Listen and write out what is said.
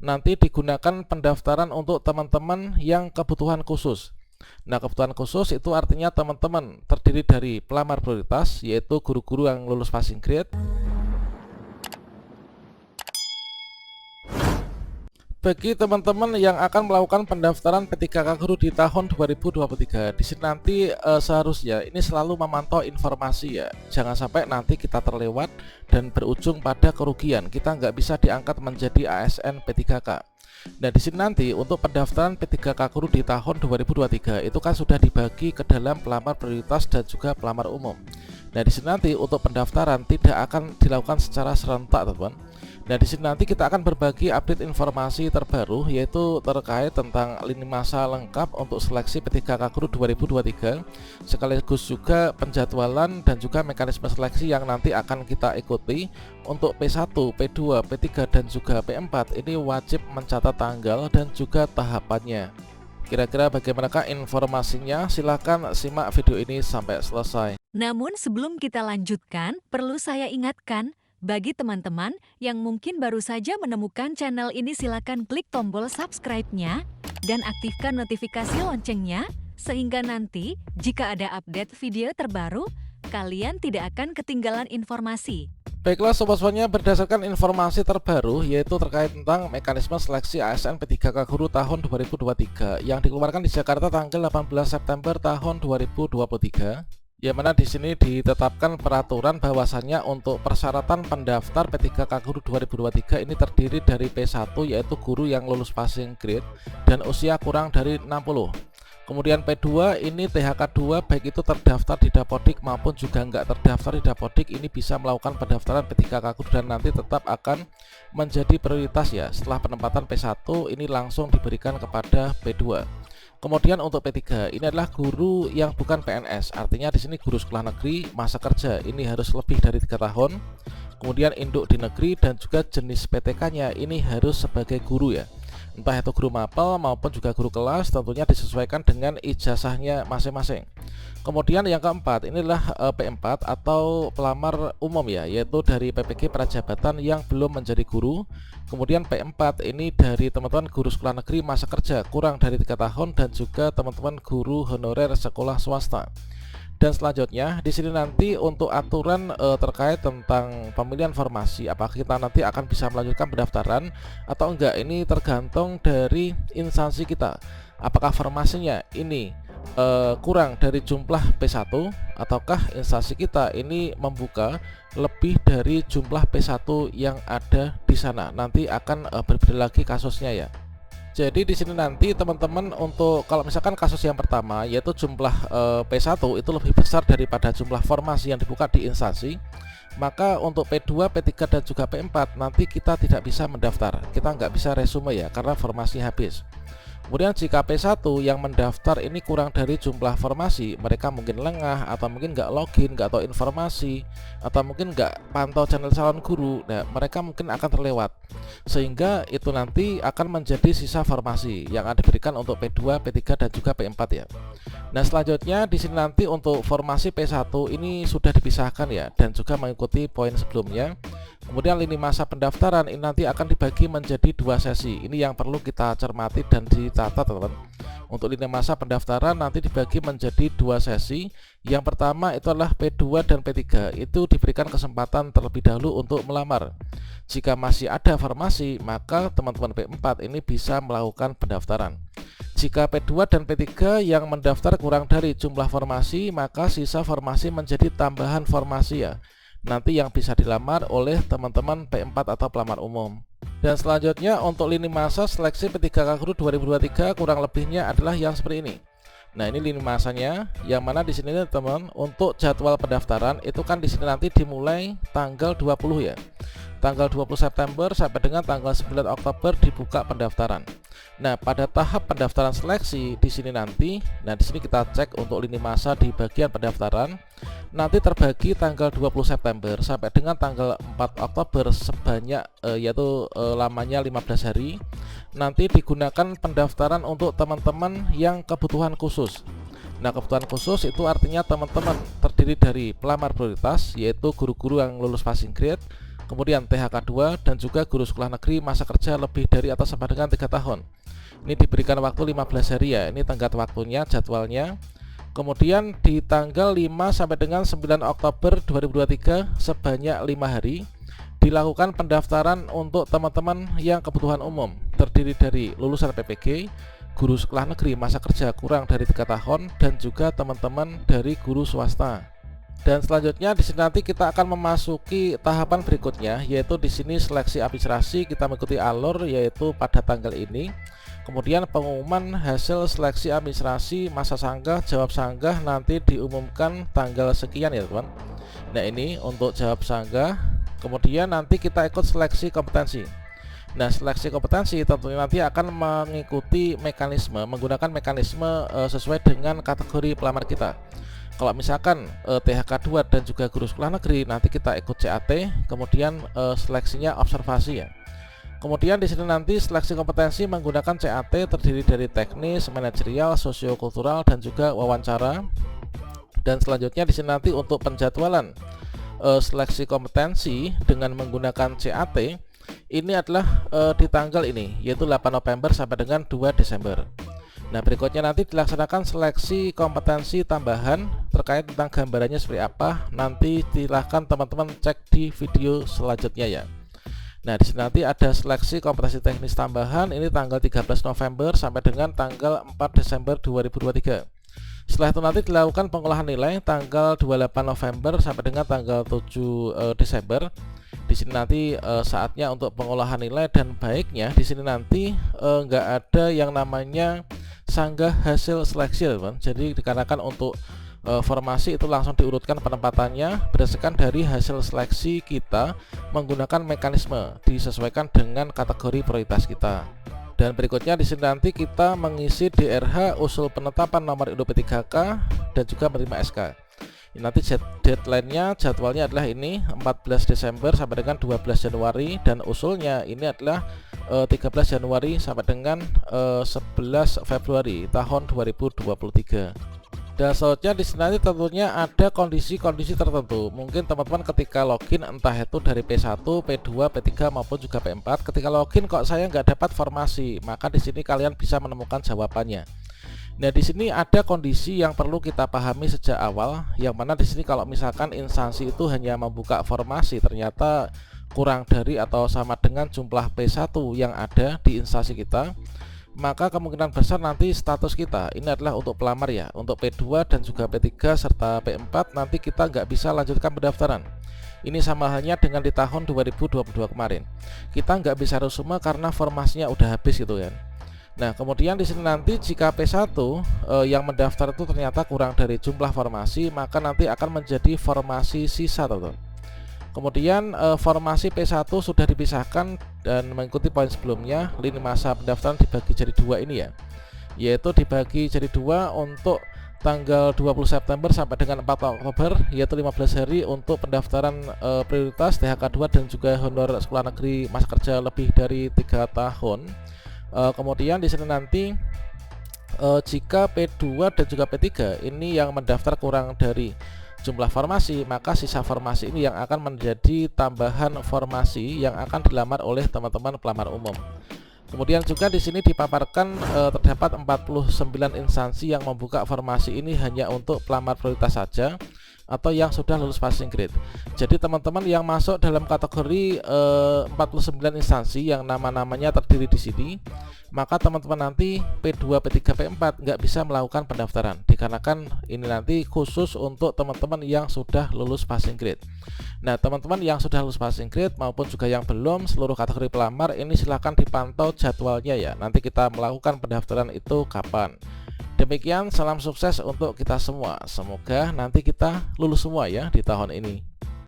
nanti digunakan pendaftaran untuk teman-teman yang kebutuhan khusus. Nah, kebutuhan khusus itu artinya teman-teman terdiri dari pelamar prioritas, yaitu guru-guru yang lulus passing grade. Bagi teman-teman yang akan melakukan pendaftaran P3K Guru di tahun 2023, di sini nanti seharusnya ini selalu memantau informasi ya. Jangan sampai nanti kita terlewat dan berujung pada kerugian. Kita nggak bisa diangkat menjadi ASN P3K. Nah, di sini nanti untuk pendaftaran P3K Guru di tahun 2023 itu kan sudah dibagi ke dalam pelamar prioritas dan juga pelamar umum. Nah, di sini nanti untuk pendaftaran tidak akan dilakukan secara serentak, teman-teman. Nah, di sini nanti kita akan berbagi update informasi terbaru, yaitu terkait tentang lini masa lengkap untuk seleksi P3K Guru 2023, sekaligus juga penjadwalan dan juga mekanisme seleksi yang nanti akan kita ikuti. Untuk P1, P2, P3 dan juga P4 ini wajib mencatat tanggal dan juga tahapannya. Kira-kira bagaimanakah informasinya? Silahkan simak video ini sampai selesai. Namun sebelum kita lanjutkan, perlu saya ingatkan, bagi teman-teman yang mungkin baru saja menemukan channel ini, silakan klik tombol subscribe-nya dan aktifkan notifikasi loncengnya, sehingga nanti jika ada update video terbaru, kalian tidak akan ketinggalan informasi. Baiklah sobat-sobatnya, berdasarkan informasi terbaru yaitu terkait tentang mekanisme seleksi ASN P3K Guru tahun 2023 yang dikeluarkan di Jakarta tanggal 18 September tahun 2023. Yang mana di sini ditetapkan peraturan bahwasannya untuk persyaratan pendaftar P3K Guru 2023 ini terdiri dari P1 yaitu guru yang lulus passing grade dan usia kurang dari 60. Kemudian P2 ini THK2 baik itu terdaftar di Dapodik maupun juga nggak terdaftar di Dapodik, ini bisa melakukan pendaftaran P3K Guru dan nanti tetap akan menjadi prioritas ya. Setelah penempatan P1 ini langsung diberikan kepada P2. Kemudian untuk P3 ini adalah guru yang bukan PNS, artinya di sini guru sekolah negeri masa kerja ini harus lebih dari 3 tahun. Kemudian induk di negeri dan juga jenis PTK-nya ini harus sebagai guru ya. Entah itu guru mapel maupun juga guru kelas, tentunya disesuaikan dengan ijazahnya masing-masing. Kemudian yang keempat inilah P4 atau pelamar umum ya, yaitu dari PPG Prajabatan yang belum menjadi guru. Kemudian P4 ini dari teman-teman guru sekolah negeri masa kerja kurang dari 3 tahun dan juga teman-teman guru honorer sekolah swasta. Dan selanjutnya di sini nanti untuk aturan terkait tentang pemilihan formasi, apakah kita nanti akan bisa melanjutkan pendaftaran atau enggak, ini tergantung dari instansi kita. Apakah formasinya ini kurang dari jumlah P1 ataukah instansi kita ini membuka lebih dari jumlah P1 yang ada di sana. Nanti akan berbeda lagi kasusnya ya. Jadi di sini nanti teman-teman untuk kalau misalkan kasus yang pertama yaitu jumlah P1 itu lebih besar daripada jumlah formasi yang dibuka di instansi, maka untuk P2, P3 dan juga P4 nanti kita tidak bisa mendaftar. Kita nggak bisa resume ya karena formasi habis. Kemudian jika P1 yang mendaftar ini kurang dari jumlah formasi, mereka mungkin lengah atau mungkin nggak login, nggak tahu informasi, atau mungkin nggak pantau channel calon guru, nah mereka mungkin akan terlewat. Sehingga itu nanti akan menjadi sisa formasi yang akan diberikan untuk P2, P3 dan juga P4 ya. Nah selanjutnya di sini nanti untuk formasi P1 ini sudah dipisahkan ya dan juga mengikuti poin sebelumnya. Kemudian lini masa pendaftaran ini nanti akan dibagi menjadi 2 sesi. Ini yang perlu kita cermati dan dicatat teman-teman. Untuk lini masa pendaftaran nanti dibagi menjadi 2 sesi. Yang pertama itu adalah P2 dan P3. Itu diberikan kesempatan terlebih dahulu untuk melamar. Jika masih ada formasi, maka teman-teman P4 ini bisa melakukan pendaftaran. Jika P2 dan P3 yang mendaftar kurang dari jumlah formasi, maka sisa formasi menjadi tambahan formasi ya. Nanti yang bisa dilamar oleh teman-teman P4 atau pelamar umum. Dan selanjutnya untuk lini masa seleksi P3K Guru 2023 kurang lebihnya adalah yang seperti ini. Nah, ini lini masanya yang mana di sini teman, untuk jadwal pendaftaran itu kan di sini nanti dimulai tanggal 20 ya. Tanggal 20 September sampai dengan tanggal 9 Oktober dibuka pendaftaran. Nah, pada tahap pendaftaran seleksi di sini nanti, nah di sini kita cek untuk lini masa di bagian pendaftaran nanti terbagi tanggal 20 September sampai dengan tanggal 4 Oktober sebanyak yaitu lamanya 15 hari. Nanti digunakan pendaftaran untuk teman-teman yang kebutuhan khusus. Nah, kebutuhan khusus itu artinya teman-teman terdiri dari pelamar prioritas yaitu guru-guru yang lulus passing grade, kemudian THK 2, dan juga guru sekolah negeri masa kerja lebih dari atau sama dengan 3 tahun. Ini diberikan waktu 15 hari ya, ini tenggat waktunya, jadwalnya. Kemudian di tanggal 5 sampai dengan 9 Oktober 2023 sebanyak 5 hari dilakukan pendaftaran untuk teman-teman yang kebutuhan umum, terdiri dari lulusan PPG, guru sekolah negeri masa kerja kurang dari 3 tahun, dan juga teman-teman dari guru swasta. Dan selanjutnya di sini nanti kita akan memasuki tahapan berikutnya, yaitu di sini seleksi administrasi. Kita mengikuti alur yaitu pada tanggal ini. Kemudian pengumuman hasil seleksi administrasi masa sanggah, jawab sanggah nanti diumumkan tanggal sekian ya teman. Nah ini untuk jawab sanggah. Kemudian nanti kita ikut seleksi kompetensi. Nah seleksi kompetensi tentunya nanti akan mengikuti menggunakan mekanisme sesuai dengan kategori pelamar kita. Kalau misalkan THK 2 dan juga guru sekolah negeri, nanti kita ikut CAT, kemudian seleksinya observasi ya. Kemudian di sini nanti seleksi kompetensi menggunakan CAT terdiri dari teknis, manajerial, sosiokultural, dan juga wawancara. Dan selanjutnya di sini nanti untuk penjadwalan seleksi kompetensi dengan menggunakan CAT ini adalah di tanggal ini, yaitu 8 November sampai dengan 2 Desember. Nah berikutnya nanti dilaksanakan seleksi kompetensi tambahan terkait tentang gambarannya seperti apa. Nanti silahkan teman-teman cek di video selanjutnya ya. Nah di sini nanti ada seleksi kompetensi teknis tambahan, ini tanggal 13 November sampai dengan tanggal 4 Desember 2023. Setelah itu nanti dilakukan pengolahan nilai tanggal 28 November sampai dengan tanggal 7 Desember. Di sini nanti saatnya untuk pengolahan nilai, dan baiknya di sini nanti nggak ada yang namanya sanggah hasil seleksi teman. Jadi dikarenakan untuk formasi itu langsung diurutkan penempatannya berdasarkan dari hasil seleksi kita menggunakan mekanisme disesuaikan dengan kategori prioritas kita. Dan berikutnya di sini nanti kita mengisi DRH usul penetapan nomor induk P3K dan juga menerima SK. Ini nanti deadline-nya, jadwalnya adalah ini 14 Desember sampai dengan 12 Januari, dan usulnya ini adalah 13 Januari sampai dengan 11 Februari tahun 2023. Dan selanjutnya di sini nanti tentunya ada kondisi-kondisi tertentu. Mungkin teman-teman ketika login entah itu dari P1, P2, P3 maupun juga P4, ketika login kok saya nggak dapat formasi, maka di sini kalian bisa menemukan jawabannya. Nah di sini ada kondisi yang perlu kita pahami sejak awal, yang mana di sini kalau misalkan instansi itu hanya membuka formasi ternyata kurang dari atau sama dengan jumlah P1 yang ada di instansi kita, maka kemungkinan besar nanti status kita ini adalah untuk pelamar ya, untuk P2 dan juga P3 serta P4 nanti kita nggak bisa lanjutkan pendaftaran. Ini sama halnya dengan di tahun 2022 kemarin, kita nggak bisa resume karena formasinya udah habis gitu kan. Nah kemudian di sini nanti jika P1 yang mendaftar itu ternyata kurang dari jumlah formasi, maka nanti akan menjadi formasi sisa teman-teman. Kemudian formasi P1 sudah dipisahkan dan mengikuti poin sebelumnya. Lini masa pendaftaran dibagi jadi dua ini ya, yaitu dibagi jadi dua untuk tanggal 20 September sampai dengan 4 Oktober, yaitu 15 hari untuk pendaftaran prioritas THK 2 dan juga honor sekolah negeri masa kerja lebih dari 3 tahun. Kemudian di sini nanti jika P2 dan juga P3 ini yang mendaftar kurang dari jumlah formasi, maka sisa formasi ini yang akan menjadi tambahan formasi yang akan dilamar oleh teman-teman pelamar umum. Kemudian juga di sini dipaparkan terdapat 49 instansi yang membuka formasi ini hanya untuk pelamar prioritas saja atau yang sudah lulus passing grade. Jadi teman-teman yang masuk dalam kategori 49 instansi yang nama-namanya terdiri di sini, maka teman-teman nanti P2, P3, P4 nggak bisa melakukan pendaftaran, dikarenakan ini nanti khusus untuk teman-teman yang sudah lulus passing grade. Nah teman-teman yang sudah lulus passing grade maupun juga yang belum, seluruh kategori pelamar ini silahkan dipantau jadwalnya ya, nanti kita melakukan pendaftaran itu kapan. Demikian, salam sukses untuk kita semua. Semoga nanti kita lulus semua ya di tahun ini.